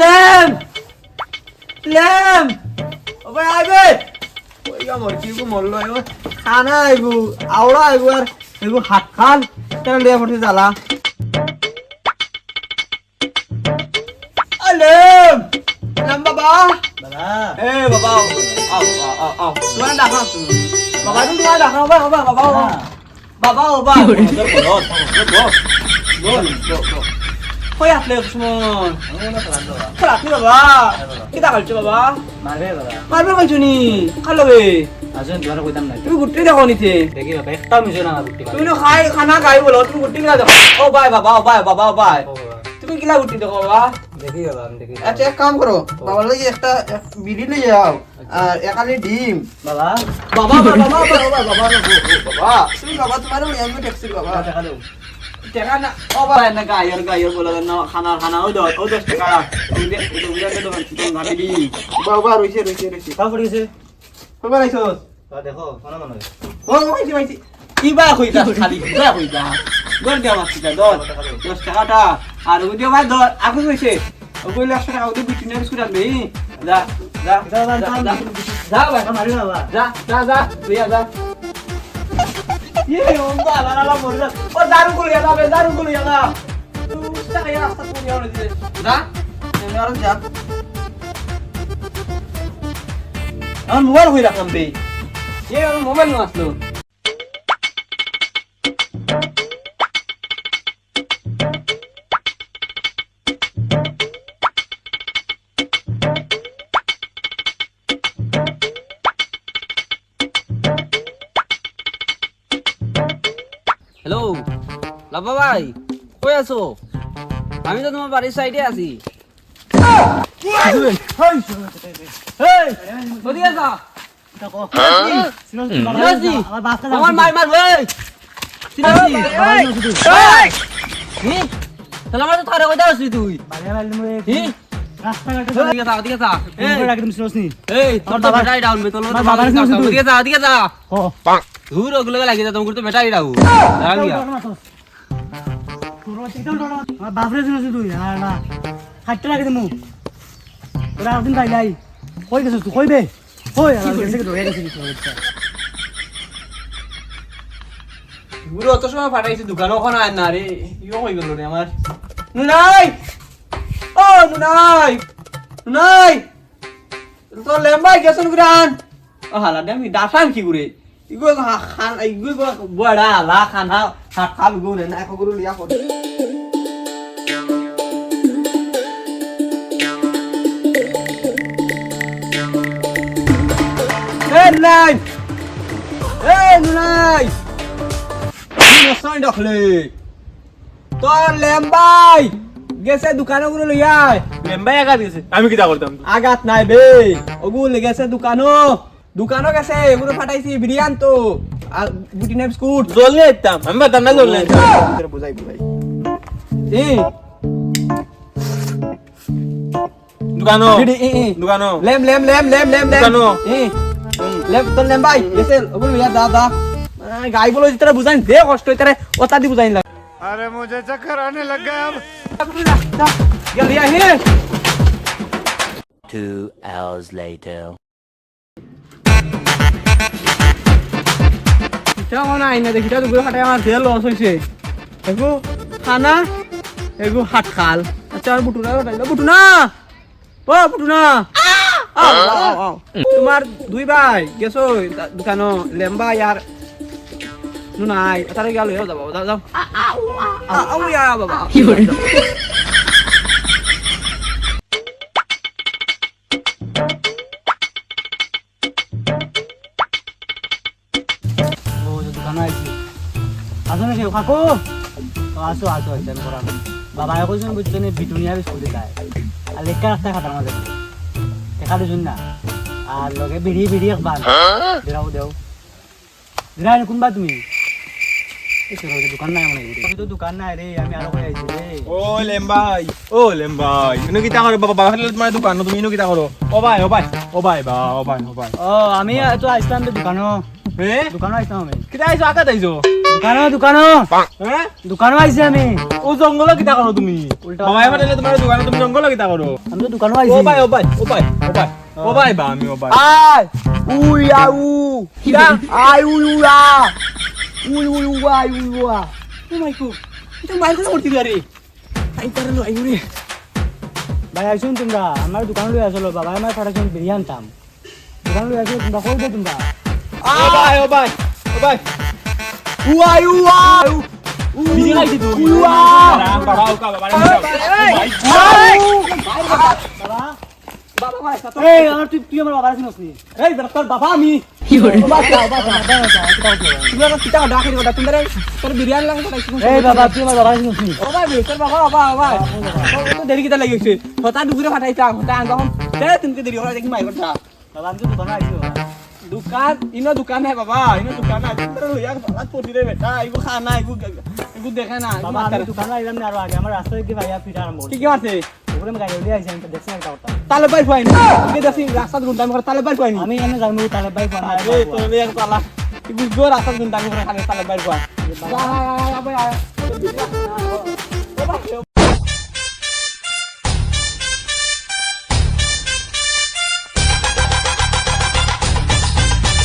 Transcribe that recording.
lame lame ওবে আইবে ওই আমার কি গো মরলো আইবো খানা আইবো আওড়া আইবো আর আইবো হাত খান কেন লে পড়তে জ্বালা লেম লেম বাবা বাবা এ বাবা আও আও আও তোমার ডাকা বাবা তুমি তোমার ডাকা বাবা বাবা বাবা বাবা বাবা কই আপনি সুমন আপনি বাবা কি দেখাচ্ছ বাবা মারবে বাবা মারবে কইছো নি খালবে আসেন তোমার কইতাম না তুমি গুটি দেখো নিতে দেখি বাবা একটা মিশো না গুটি তুমি তো খাই খানা খাই বলো তুমি গুটি গিলা দেখো ও বাই বাবা ও বাই বাবা ও বাই তুমি গিলা গুটি দেখো বাবা দেখি বাবা আমি দেখি আচ্ছা এক কাম করো বাবার লাগি একটা বিড়ি নিয়ে যাও আর একালি ডিম বাবা বাবা বাবা বাবা বাবা বাবা বাবা তুমি বাবা তোমার আমি ট্যাক্সি বাবা টাকা দাও টাকা না ও বাবা না গায়র বলা না খানা খানা ও 10 টাকা ওই দে ওই দে দোকান চিকেন ভাবি দি বাবা রইছে কাম পড়িছে বাবা রাইছস বাবা দেখো কোন মনে ও ভাইছি কি বা কইতা খালি বা কইতা গর দেওয়া মাছিটা 10 টাকাটা আর ওই দিয়ে ভাই আগে কইছে ও কইলে 100 টাকা ওই বিটিনে বিস্কুট আনবে যা যা যা যা ভাই মারি বাবা যা তুই যা ये onda la morda o daru kuliya da tu sta ya rasta kuliya hone diye da ne আর যা আমার মোবাইল কই রাখলাম বে আমার মোবাইল না আসলো হ্যালো লাভা ভাই কই আছো আমি তো তোমার বাড়ির সাইডে আছি আমার মার মার ভাই তাহলে আমার তো থারে কইতা আসলি তুই ধুর ওগুলো লাগিয়ে যা তোমার তো বেটাই রাখু বাপরে শুনেছি তুই না হাঁটতে লাগে মু তোরা একদিন গাইলাই কই গেছিস তুই কইবে কই গুরু অত সময় ফাটাইছে দোকান ওখানে আয় না রে ইও হয়ে গেল রে আমার নুনাই ও নুনাই তো লেম্বাই গেছন গুরান ও হালা দে আমি দাফান কি গুরে ইগো খান ইগো বড়া হালা খানা হাত খাল গুনে না এক গুরু লিয়া পড়ে নুনাই নুনাই নসাই ডাকলে তোর লেম্বাই গেছে দোকানে গুলো লইয়া লেম্বাই আগাত গেছে আমি কিটা করতাম আগাত নাই বে ওগুলো গেছে দোকানো গেছে এগুলো ফাটাইছি বিরিয়ান তো আর বুটিনে বিস্কুট জল নিয়ে আইতাম আমি বাতাম না জল নিয়ে বুঝাই এই দোকানো দোকানো লেম দোকানো লেম তোর লেম্বাই গেছে ওগুলো লইয়া দা গাই বলো যেটা বুঝাই দে কষ্ট এটারে ওতা দি বুঝাই লাগে अरे मुझे चक्कर आने लग गया अब जल्दी आ here 2 hours later কেমন আইনা দেখি তো গুলো ফাটাই আমার দেল লস হইছে এগো খানা এগো হাত খাল আচ্ছা আর বুটুনা ও বুটুনা আও তোমার দুই ভাই গেছো দোকানো লেম্বা আর নুনাই তারে গেল যাও আও ইয়া বাবা কি করে দোকানে আইছি আসলে কেউ কাকু আসো একদম করা বাবা কইছেন বুঝছেন বিটুনিয়া বিস্কুট খায় আর লেখা রাস্তা খাটার মাঝে দেখা দিছুন না আর লগে বিড়ি একবার দেও কোনবা তুমি দোকান নাই মানে তো দোকান নাই রে আমি আরো কই আইছি রে ও লেম্বাই ইনো কিটা করো বাবা বাবা হলে তোমার দোকান তুমি ইনো কিটা করো ও ভাই ও ভাই ও আমি তো আইছিলাম দোকানো এ দোকানো আইছিলাম আমি কিটা আইছো আকা দাইছো দোকানো হ্যাঁ দোকানো আইছি আমি ও জঙ্গল কিতা করো তুমি উল্টা বাবাই ফাটাইলে তোমার দোকানে তুমি জঙ্গল কিতা করো আমি তো দোকানো ও আইছি ভাই ও ভাই ও ভাই ও ভাই ও ভাই বা আমি ও ভাই আয় উই আউ কিরা আয় উই উয়া উই উই উয়া উই উয়া ও মাই গড এটা মাইর করে করতে গারে আই করে লো আইরে ভাই আইসুন তোমরা আমার দোকান লই আসলো বাবা আমার ফাটাইছেন বিরিয়ানি আনতাম দোকান লই আসলো তোমরা কই দে তোমরা ও ভাই ও ভাই ও ভাই উয়া উয়া বিজি খাইছি তুমি উয়া বাবা ও কা বাবা বাবা ভাই এই আমার তুই আমার বাবার চিনস নি এই বেটা তোর বাবা আমি তুমি আমার কিতা ডাকে দিবা তুমি তোর বিরিয়ানি লাগে তো এই বাবা তুই আমার বাবার চিনস নি ও ভাই তোর বাবা বাবা তো দেরি কিতা লাগিছে হতা দুপুরে ফাটাইতা হতা আনবাম দে তুমি দেরি হলা দেখি মাই করতা বাবা আমি তো দোকানে আইছি दुकान इनो दुकान है बाबा इनो दुकान है तेरे लोया बात पोती रे बेटा इको खाना इको देखा ना বাবা আমি দোকানে আইলাম না আর আগে আমার রাস্তায় কি ভাইয়া ফিটা আরম্ভ কি কি মারছে ওরে আমি গাড়ি লই আইছি আমি তো দেখছি একটা কথা তালে বাই পাই না কে দেখি রাস্তা গুন্ডা করে তালে বাই পাই আমি এনে জানো তালে ভাই পানা আরে তো লে তালা ইকু গো রাস্তা গুন্ডা করে খালি তালে বাই পাই বাই বাই বাই